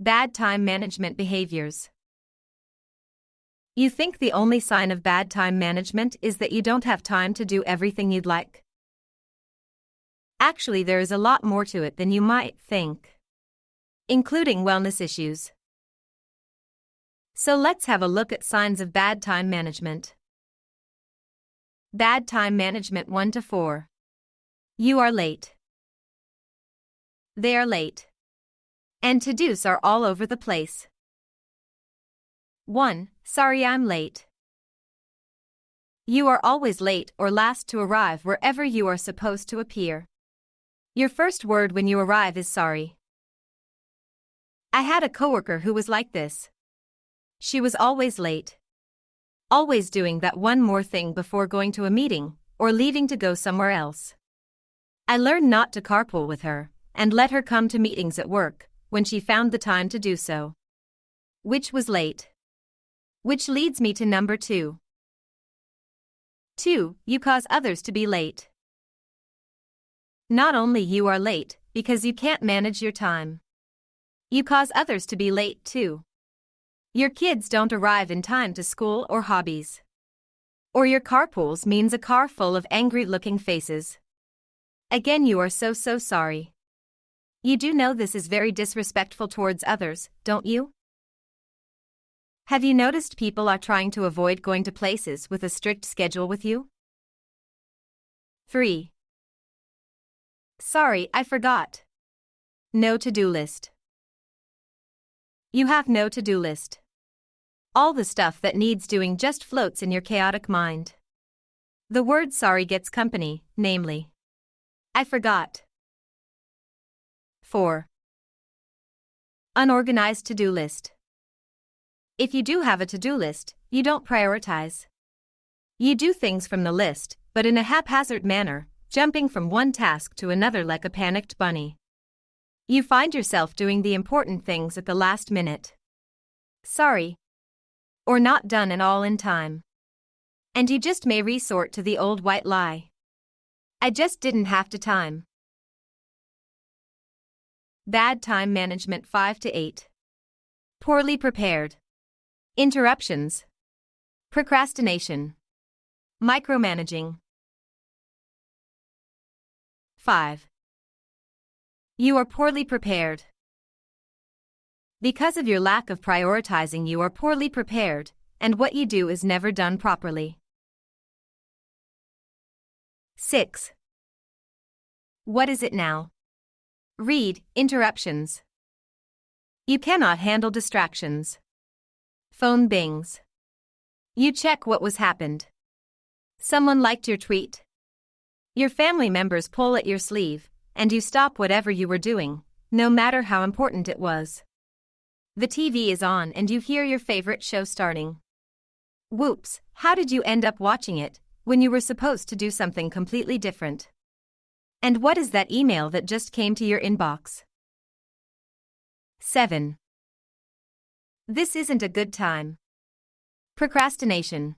Bad time management behaviors. You think the only sign of bad time management is that you don't have time to do everything you'd like? Actually, there is a lot more to it than you might think, including wellness issues. So let's have a look at signs of bad time management. Bad time management 1 to 4. You are late. They are late. And to-dos are all over the place. 1. Sorry I'm late. You are always late or last to arrive wherever you are supposed to appear. Your first word when you arrive is sorry. I had a coworker who was like this. She was always late. Always doing that one more thing before going to a meeting, or leaving to go somewhere else. I learned not to carpool with her, and let her come to meetings at work, when she found the time to do so. Which was late. Which leads me to number 2. 2. You cause others to be late. Not only you are late, because you can't manage your time. You cause others to be late too. Your kids don't arrive in time to school or hobbies. Or your carpools means a car full of angry-looking faces. Again, you are so sorry. You do know this is very disrespectful towards others, don't you? Have you noticed people are trying to avoid going to places with a strict schedule with you? 3. Sorry, I forgot. No to-do list. You have no to-do list. All the stuff that needs doing just floats in your chaotic mind. The word sorry gets company, namely, I forgot. 4. Unorganized to-do list. If you do have a to-do list, you don't prioritize. You do things from the list, but in a haphazard manner, jumping from one task to another like a panicked bunny. You find yourself doing the important things at the last minute. Sorry. Or not done at all in time. And you just may resort to the old white lie. I just didn't have the time. Bad time management 5 to 8. Poorly prepared. Interruptions. Procrastination. Micromanaging. 5. You are poorly prepared. Because of your lack of prioritizing, you are poorly prepared, and what you do is never done properly. 6. What is it now? Read, interruptions. You cannot handle distractions. Phone bings. You check what was happened. Someone liked your tweet. Your family members pull at your sleeve, and you stop whatever you were doing, no matter how important it was. The TV is on and you hear your favorite show starting. Whoops, how did you end up watching it, when you were supposed to do something completely different? And what is that email that just came to your inbox? 7. This isn't a good time. Procrastination.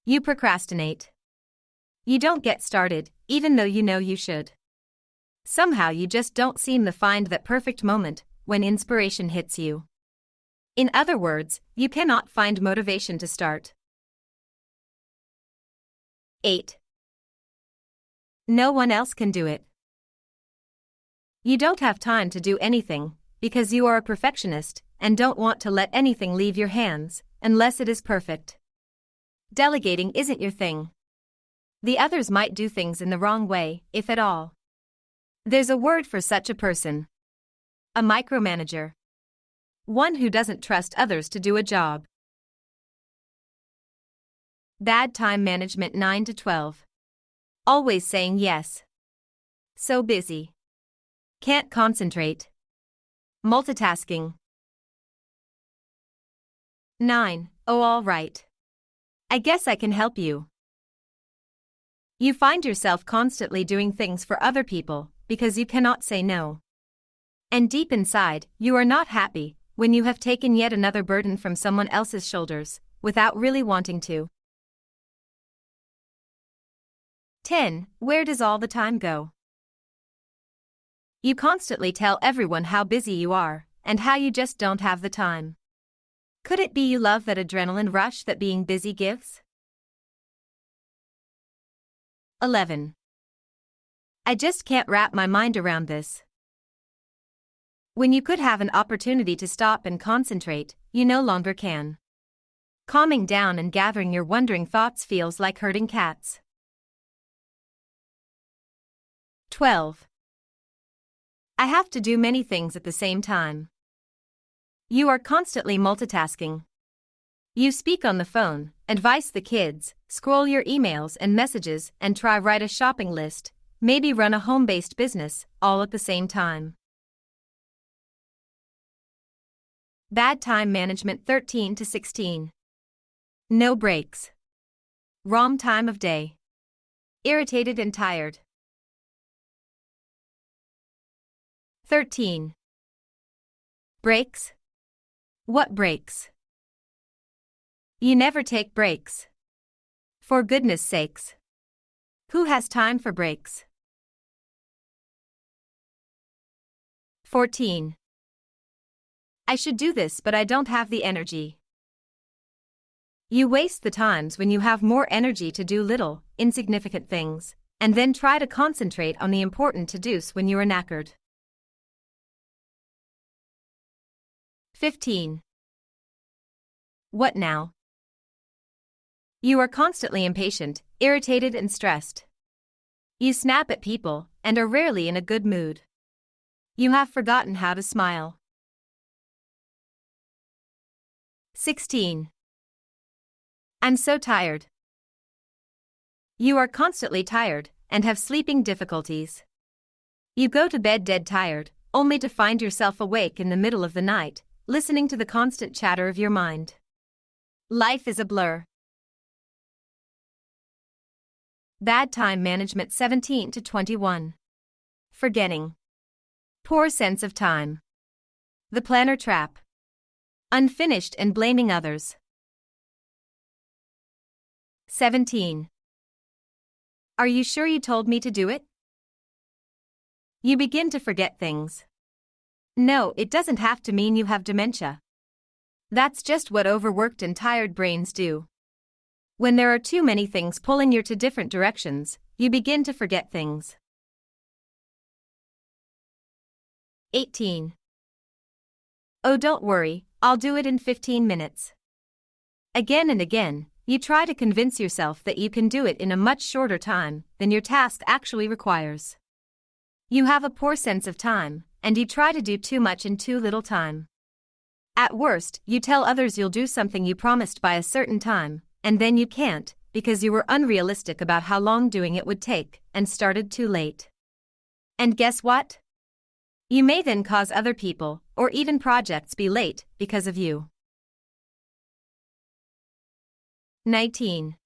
You procrastinate. You don't get started, even though you know you should. Somehow you just don't seem to find that perfect moment when inspiration hits you. In other words, you cannot find motivation to start. 8. No one else can do it. You don't have time to do anything, because you are a perfectionist and don't want to let anything leave your hands, unless it is perfect. Delegating isn't your thing. The others might do things in the wrong way, if at all. There's a word for such a person. A micromanager. One who doesn't trust others to do a job. Bad time management 9 to 12. Always saying yes. So busy. Can't concentrate. Multitasking. 9. Oh, all right. I guess I can help you. You find yourself constantly doing things for other people because you cannot say no. And deep inside, you are not happy when you have taken yet another burden from someone else's shoulders without really wanting to. 10. Where does all the time go? You constantly tell everyone how busy you are and how you just don't have the time. Could it be you love that adrenaline rush that being busy gives? 11. I just can't wrap my mind around this. When you could have an opportunity to stop and concentrate, you no longer can. Calming down and gathering your wandering thoughts feels like herding cats. 12. I have to do many things at the same time. You are constantly multitasking. You speak on the phone, advise the kids, scroll your emails and messages, and try write a shopping list, maybe run a home-based business, all at the same time. Bad time management 13 to 16. No breaks. Wrong time of day. Irritated and tired. 13. Breaks? What breaks? You never take breaks. For goodness sakes. Who has time for breaks? 14. I should do this, but I don't have the energy. You waste the times when you have more energy to do little, insignificant things, and then try to concentrate on the important to-dos when you are knackered. 15. What now? You are constantly impatient, irritated and stressed. You snap at people and are rarely in a good mood. You have forgotten how to smile. 16. I'm so tired. You are constantly tired and have sleeping difficulties. You go to bed dead tired, only to find yourself awake in the middle of the night, listening to the constant chatter of your mind. Life is a blur. Bad time management 17 to 21. Forgetting. Poor sense of time. The planner trap. Unfinished and blaming others. 17. Are you sure you told me to do it? You begin to forget things. No, it doesn't have to mean you have dementia. That's just what overworked and tired brains do. When there are too many things pulling you to different directions, you begin to forget things. 18. Oh, don't worry, I'll do it in 15 minutes. Again and again, you try to convince yourself that you can do it in a much shorter time than your task actually requires. You have a poor sense of time, and you try to do too much in too little time. At worst, you tell others you'll do something you promised by a certain time, and then you can't, because you were unrealistic about how long doing it would take, and started too late. And guess what? You may then cause other people, or even projects, be late because of you. 19.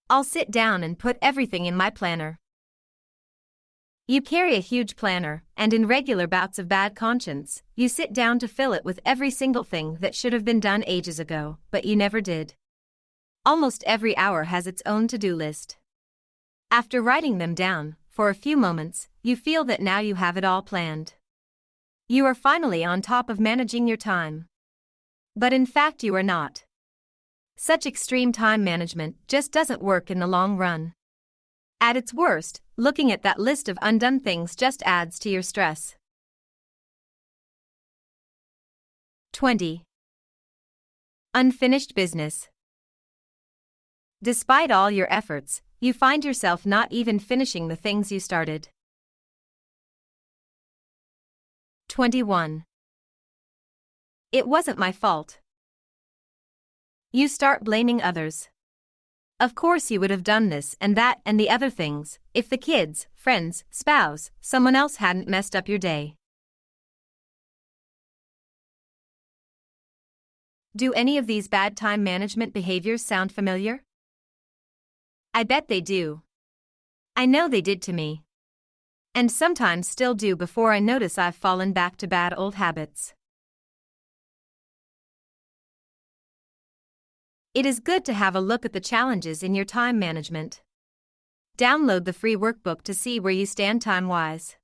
I'll sit down and put everything in my planner. You carry a huge planner, and in regular bouts of bad conscience, you sit down to fill it with every single thing that should have been done ages ago, but you never did. Almost every hour has its own to-do list. After writing them down, for a few moments, you feel that now you have it all planned. You are finally on top of managing your time. But in fact you are not. Such extreme time management just doesn't work in the long run. At its worst, looking at that list of undone things just adds to your stress. 20. Unfinished business. Despite all your efforts, you find yourself not even finishing the things you started. 21. It wasn't my fault. You start blaming others. Of course you would have done this and that and the other things, if the kids, friends, spouse, someone else hadn't messed up your day. Do any of these bad time management behaviors sound familiar? I bet they do. I know they did to me. And sometimes still do before I notice I've fallen back to bad old habits. It is good to have a look at the challenges in your time management. Download the free workbook to see where you stand time-wise.